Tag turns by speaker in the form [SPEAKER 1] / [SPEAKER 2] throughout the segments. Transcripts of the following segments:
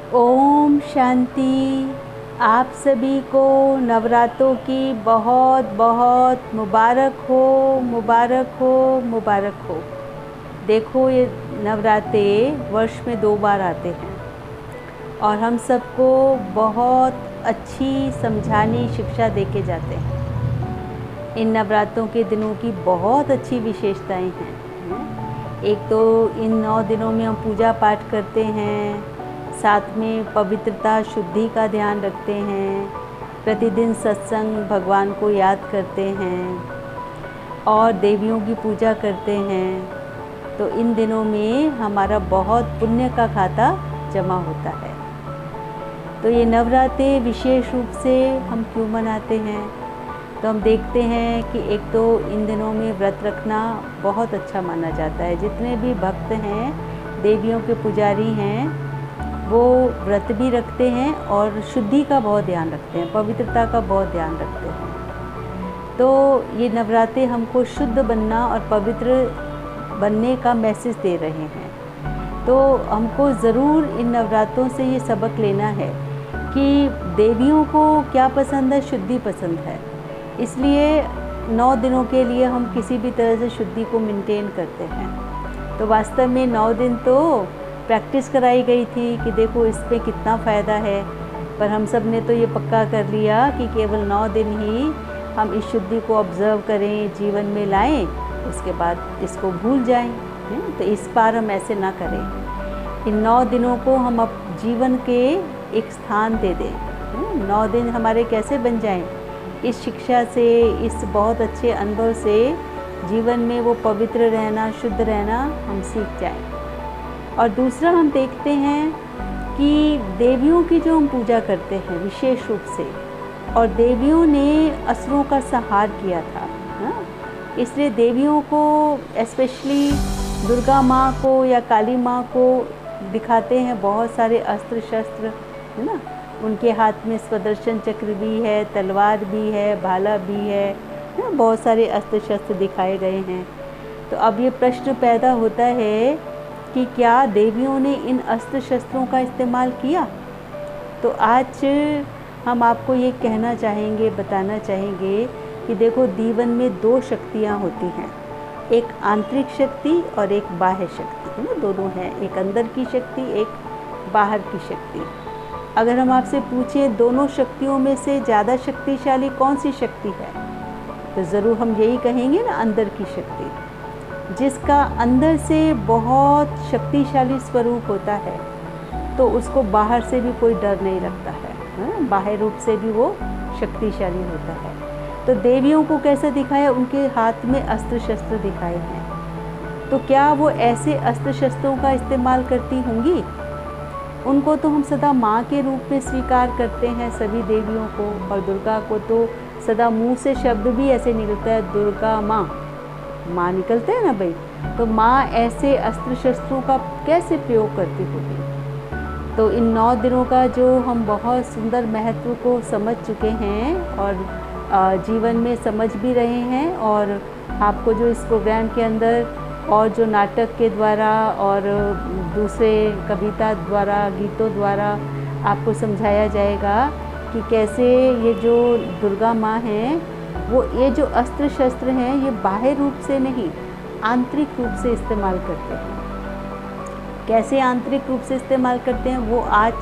[SPEAKER 1] ओम शांति। आप सभी को नवरात्रों की बहुत बहुत मुबारक हो, मुबारक हो, मुबारक हो। देखो, ये नवरात्रे वर्ष में 2 बार आते हैं और हम सबको बहुत अच्छी समझानी शिक्षा देके जाते हैं। इन नवरात्रों के दिनों की बहुत अच्छी विशेषताएं हैं। एक तो इन 9 दिनों में हम पूजा पाठ करते हैं, साथ में पवित्रता शुद्धि का ध्यान रखते हैं, प्रतिदिन सत्संग भगवान को याद करते हैं और देवियों की पूजा करते हैं। तो इन दिनों में हमारा बहुत पुण्य का खाता जमा होता है। तो ये नवरात्रे विशेष रूप से हम क्यों मनाते हैं? तो हम देखते हैं कि एक तो इन दिनों में व्रत रखना बहुत अच्छा माना जाता है। जितने भी भक्त हैं, देवियों के पुजारी हैं, वो व्रत भी रखते हैं और शुद्धि का बहुत ध्यान रखते हैं, पवित्रता का बहुत ध्यान रखते हैं। तो ये नवरात्रे हमको शुद्ध बनना और पवित्र बनने का मैसेज दे रहे हैं। तो हमको ज़रूर इन नवरात्रों से ये सबक लेना है कि देवियों को क्या पसंद है, शुद्धि पसंद है। इसलिए 9 दिनों के लिए हम किसी भी तरह से शुद्धि को मेंटेन करते हैं। तो वास्तव में 9 दिन तो प्रैक्टिस कराई गई थी कि देखो इस पे कितना फ़ायदा है, पर हम सब ने तो ये पक्का कर लिया कि केवल 9 दिन ही हम इस शुद्धि को ऑब्ज़र्व करें, जीवन में लाएं, उसके बाद इसको भूल जाएं। तो इस बार हम ऐसे ना करें। इन 9 दिनों को हम अब जीवन के एक स्थान दे दें। 9 दिन हमारे कैसे बन जाएं? इस शिक्षा से, इस बहुत अच्छे अनुभव से जीवन में वो पवित्र रहना, शुद्ध रहना हम सीख जाएं। और दूसरा हम देखते हैं कि देवियों की जो हम पूजा करते हैं विशेष रूप से, और देवियों ने असुरों का संहार किया था, इसलिए देवियों को स्पेशली दुर्गा माँ को या काली माँ को दिखाते हैं बहुत सारे अस्त्र शस्त्र, है ना। उनके हाथ में स्वदर्शन चक्र भी है, तलवार भी है, भाला भी है, बहुत सारे अस्त्र शस्त्र दिखाए गए हैं। तो अब ये प्रश्न पैदा होता है कि क्या देवियों ने इन अस्त्र शस्त्रों का इस्तेमाल किया? तो आज हम आपको ये कहना चाहेंगे, बताना चाहेंगे कि देखो, जीवन में 2 शक्तियाँ होती हैं, एक आंतरिक शक्ति और एक बाह्य शक्ति, है ना। दोनों हैं, एक अंदर की शक्ति, एक बाहर की शक्ति। अगर हम आपसे पूछें दोनों शक्तियों में से ज़्यादा शक्तिशाली कौन सी शक्ति है, तो ज़रूर हम यही कहेंगे ना, अंदर की शक्ति। जिसका अंदर से बहुत शक्तिशाली स्वरूप होता है तो उसको बाहर से भी कोई डर नहीं लगता है, बाह्य रूप से भी वो शक्तिशाली होता है। तो देवियों को कैसे दिखाया? उनके हाथ में अस्त्र शस्त्र दिखाए हैं। तो क्या वो ऐसे अस्त्र शस्त्रों का इस्तेमाल करती होंगी? उनको तो हम सदा माँ के रूप में स्वीकार करते हैं, सभी देवियों को। और दुर्गा को तो सदा मुँह से शब्द भी ऐसे निकलता है, दुर्गा माँ, माँ निकलते हैं ना भाई। तो माँ ऐसे अस्त्र शस्त्रों का कैसे प्रयोग करती होगी? तो इन 9 दिनों का जो हम बहुत सुंदर महत्व को समझ चुके हैं और जीवन में समझ भी रहे हैं, और आपको जो इस प्रोग्राम के अंदर और जो नाटक के द्वारा और दूसरे कविता द्वारा, गीतों द्वारा आपको समझाया जाएगा कि कैसे ये जो दुर्गा माँ हैं, वो ये जो अस्त्र शस्त्र हैं, ये बाह्य रूप से नहीं, आंतरिक रूप से इस्तेमाल करते हैं। कैसे आंतरिक रूप से इस्तेमाल करते हैं, वो आज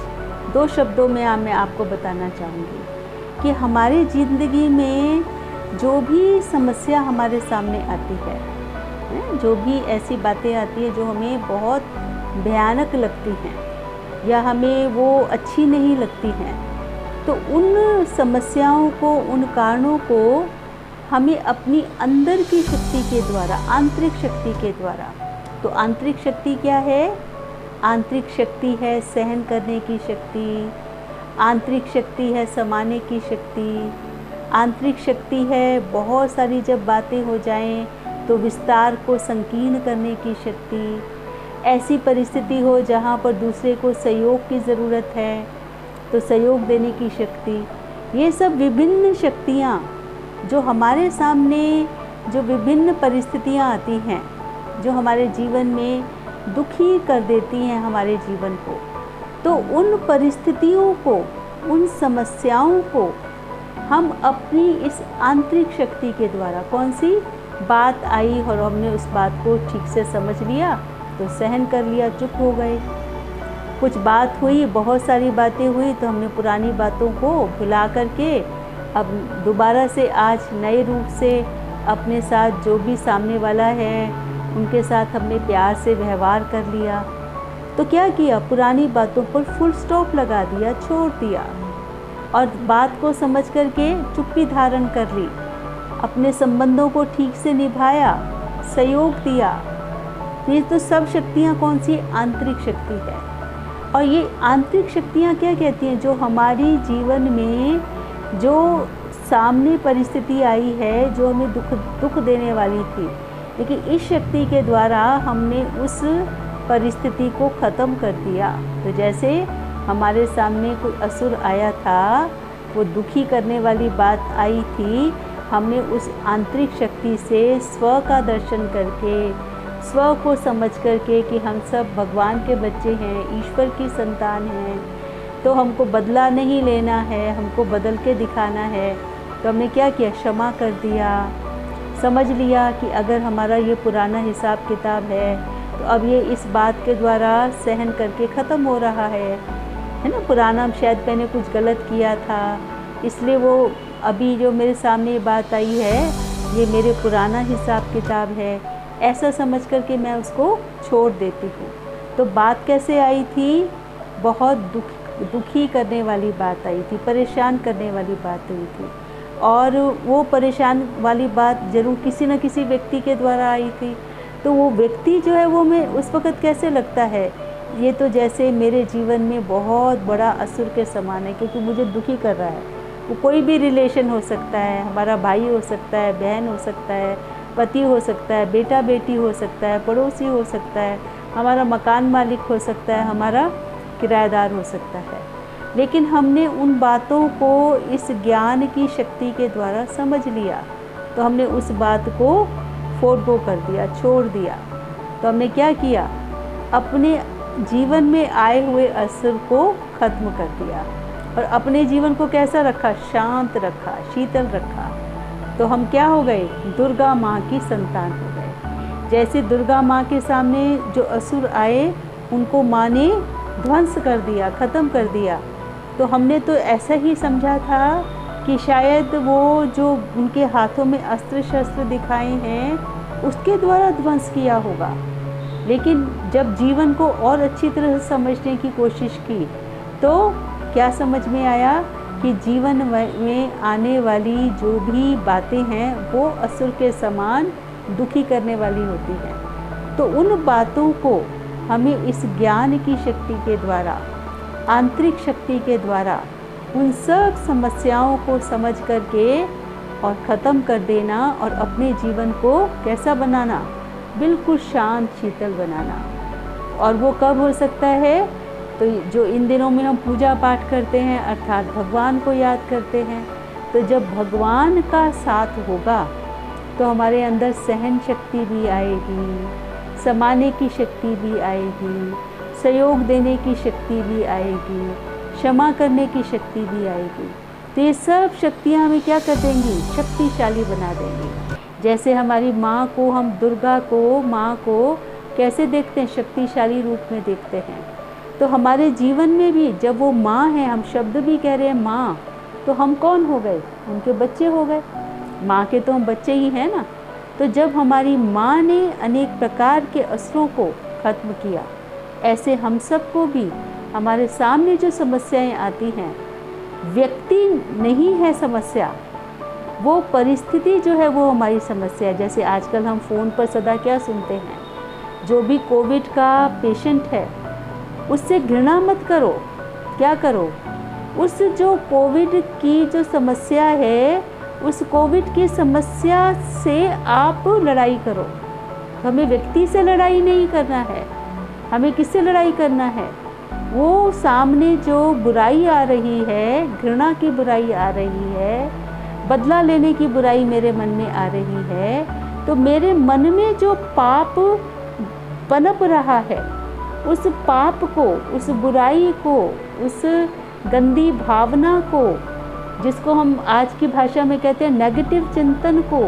[SPEAKER 1] 2 शब्दों में मैं आपको बताना चाहूँगी कि हमारी ज़िंदगी में जो भी समस्या हमारे सामने आती है, जो भी ऐसी बातें आती हैं जो हमें बहुत भयानक लगती हैं या हमें वो अच्छी नहीं लगती हैं, तो उन समस्याओं को, उन कारणों को हमें अपनी अंदर की शक्ति के द्वारा, आंतरिक शक्ति के द्वारा। तो आंतरिक शक्ति क्या है? आंतरिक शक्ति है सहन करने की शक्ति, आंतरिक शक्ति है समाने की शक्ति, आंतरिक शक्ति है बहुत सारी जब बातें हो जाएं तो विस्तार को संकीर्ण करने की शक्ति, ऐसी परिस्थिति हो जहाँ पर दूसरे को सहयोग की ज़रूरत है तो सहयोग देने की शक्ति। ये सब विभिन्न शक्तियाँ जो हमारे सामने, जो विभिन्न परिस्थितियाँ आती हैं, जो हमारे जीवन में दुखी कर देती हैं हमारे जीवन को, तो उन परिस्थितियों को, उन समस्याओं को हम अपनी इस आंतरिक शक्ति के द्वारा, कौन सी बात आई और हमने उस बात को ठीक से समझ लिया तो सहन कर लिया, चुप हो गए। कुछ बात हुई, बहुत सारी बातें हुई तो हमने पुरानी बातों को भुला करके अब दोबारा से आज नए रूप से अपने साथ जो भी सामने वाला है उनके साथ हमने प्यार से व्यवहार कर लिया। तो क्या किया, पुरानी बातों पर फुल स्टॉप लगा दिया, छोड़ दिया और बात को समझ करके चुप्पी धारण कर ली, अपने संबंधों को ठीक से निभाया, सहयोग दिया। ये तो सब शक्तियाँ कौन सी, आंतरिक शक्ति है। और ये आंतरिक शक्तियाँ क्या कहती हैं, जो हमारी जीवन में जो सामने परिस्थिति आई है, जो हमें दुख देने वाली थी, लेकिन इस शक्ति के द्वारा हमने उस परिस्थिति को ख़त्म कर दिया। तो जैसे हमारे सामने कोई असुर आया था, वो दुखी करने वाली बात आई थी, हमने उस आंतरिक शक्ति से स्व का दर्शन करके, स्व को समझ करके कि हम सब भगवान के बच्चे हैं, ईश्वर की संतान हैं, तो हमको बदला नहीं लेना है, हमको बदल के दिखाना है। तो हमने क्या किया, क्षमा कर दिया, समझ लिया कि अगर हमारा ये पुराना हिसाब किताब है तो अब ये इस बात के द्वारा सहन करके ख़त्म हो रहा है ना। पुराना शायद मैंने कुछ गलत किया था, इसलिए वो अभी जो मेरे सामने ये बात आई है ये मेरे पुराना हिसाब किताब है, ऐसा समझ करके मैं उसको छोड़ देती हूँ। तो बात कैसे आई थी, बहुत दुखी करने वाली बात आई थी, परेशान करने वाली बात आई थी, और वो परेशान वाली बात ज़रूर किसी न किसी व्यक्ति के द्वारा आई थी। तो वो व्यक्ति जो है वो मैं उस वक़्त कैसे लगता है, ये तो जैसे मेरे जीवन में बहुत बड़ा असुर के समान है, क्योंकि मुझे दुखी कर रहा है। वो कोई भी रिलेशन हो सकता है, हमारा भाई हो सकता है, बहन हो सकता है, पति हो सकता है, बेटा बेटी हो सकता है, पड़ोसी हो सकता है, हमारा मकान मालिक हो सकता है, हमारा किराएदार हो सकता है। लेकिन हमने उन बातों को इस ज्ञान की शक्ति के द्वारा समझ लिया, तो हमने उस बात को फोरगो कर दिया, छोड़ दिया। तो हमने क्या किया, अपने जीवन में आए हुए असर को ख़त्म कर दिया और अपने जीवन को कैसा रखा, शांत रखा, शीतल रखा। तो हम क्या हो गए, दुर्गा माँ की संतान हो गए। जैसे दुर्गा माँ के सामने जो असुर आए उनको माँ ने ध्वंस कर दिया, ख़त्म कर दिया। तो हमने तो ऐसा ही समझा था कि शायद वो जो उनके हाथों में अस्त्र शस्त्र दिखाए हैं उसके द्वारा ध्वंस किया होगा। लेकिन जब जीवन को और अच्छी तरह से समझने की कोशिश की तो क्या समझ में आया कि जीवन में आने वाली जो भी बातें हैं वो असुर के समान दुखी करने वाली होती हैं। तो उन बातों को हमें इस ज्ञान की शक्ति के द्वारा, आंतरिक शक्ति के द्वारा उन सब समस्याओं को समझ करके और ख़त्म कर देना और अपने जीवन को कैसा बनाना, बिल्कुल शांत शीतल बनाना। और वो कब हो सकता है, तो जो इन दिनों में हम पूजा पाठ करते हैं अर्थात भगवान को याद करते हैं। तो जब भगवान का साथ होगा तो हमारे अंदर सहन शक्ति भी आएगी, समाने की शक्ति भी आएगी, सहयोग देने की शक्ति भी आएगी, क्षमा करने की शक्ति भी आएगी। तो ये सब शक्तियाँ हमें क्या कर देंगी, शक्तिशाली बना देंगी। जैसे हमारी माँ को, हम दुर्गा को, माँ को कैसे देखते हैं, शक्तिशाली रूप में देखते हैं। तो हमारे जीवन में भी जब वो माँ है, हम शब्द भी कह रहे हैं माँ, तो हम कौन हो गए, उनके बच्चे हो गए। माँ के तो हम बच्चे ही हैं ना। तो जब हमारी माँ ने अनेक प्रकार के असरों को ख़त्म किया, ऐसे हम सबको भी हमारे सामने जो समस्याएं आती हैं, व्यक्ति नहीं है समस्या, वो परिस्थिति जो है वो हमारी समस्या है। जैसे आजकल हम फ़ोन पर सदा क्या सुनते हैं, जो भी कोविड का पेशेंट है उससे घृणा मत करो, क्या करो, उस जो कोविड की जो समस्या है उस कोविड की समस्या से आप लड़ाई करो। हमें व्यक्ति से लड़ाई नहीं करना है, हमें किससे लड़ाई करना है, वो सामने जो बुराई आ रही है, घृणा की बुराई आ रही है, बदला लेने की बुराई मेरे मन में आ रही है, तो मेरे मन में जो पाप पनप रहा है उस पाप को, उस बुराई को, उस गंदी भावना को, जिसको हम आज की भाषा में कहते हैं नेगेटिव चिंतन को,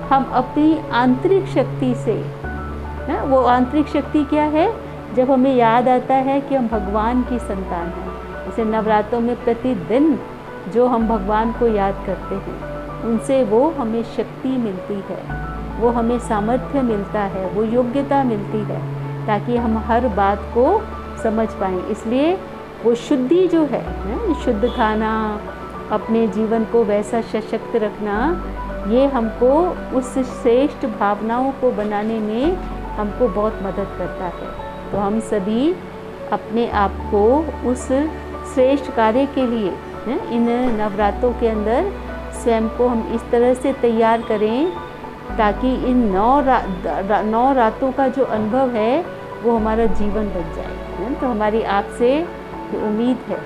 [SPEAKER 1] हम अपनी आंतरिक शक्ति से, वो आंतरिक शक्ति क्या है? जब हमें याद आता है कि हम भगवान की संतान हैं। जैसे नवरात्रों में प्रतिदिन जो हम भगवान को याद करते हैं, उनसे वो हमें शक्ति मिलती है, वो हमें सामर्थ्य मिलता है, वो योग्यता मिलती है, ताकि हम हर बात को समझ पाएँ। इसलिए वो शुद्धि जो है, शुद्ध खाना, अपने जीवन को वैसा सशक्त रखना, ये हमको उस श्रेष्ठ भावनाओं को बनाने में हमको बहुत मदद करता है। तो हम सभी अपने आप को उस श्रेष्ठ कार्य के लिए इन नवरात्रों के अंदर स्वयं को हम इस तरह से तैयार करें, ताकि इन 9 रातों का जो अनुभव है वो हमारा जीवन बन जाए। तो हमारी आपसे उम्मीद है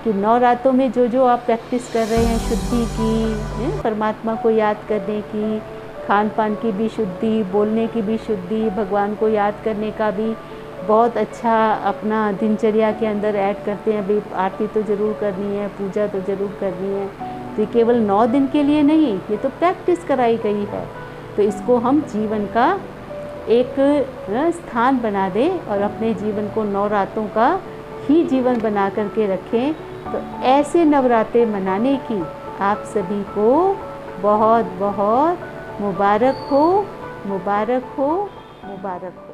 [SPEAKER 1] कि 9 रातों में जो आप प्रैक्टिस कर रहे हैं शुद्धि की, परमात्मा को याद करने की, खान पान की भी शुद्धि, बोलने की भी शुद्धि, भगवान को याद करने का भी बहुत अच्छा अपना दिनचर्या के अंदर ऐड करते हैं। भाई आरती तो ज़रूर करनी है, पूजा तो ज़रूर करनी है। तो ये केवल 9 दिन के लिए नहीं, ये तो प्रैक्टिस कराई गई है। तो इसको हम जीवन का एक स्थान बना दें और अपने जीवन को 9 रातों का ही जीवन बना करके रखें। तो ऐसे नवरात्रे मनाने की आप सभी को बहुत बहुत मुबारक हो, मुबारक हो, मुबारक हो।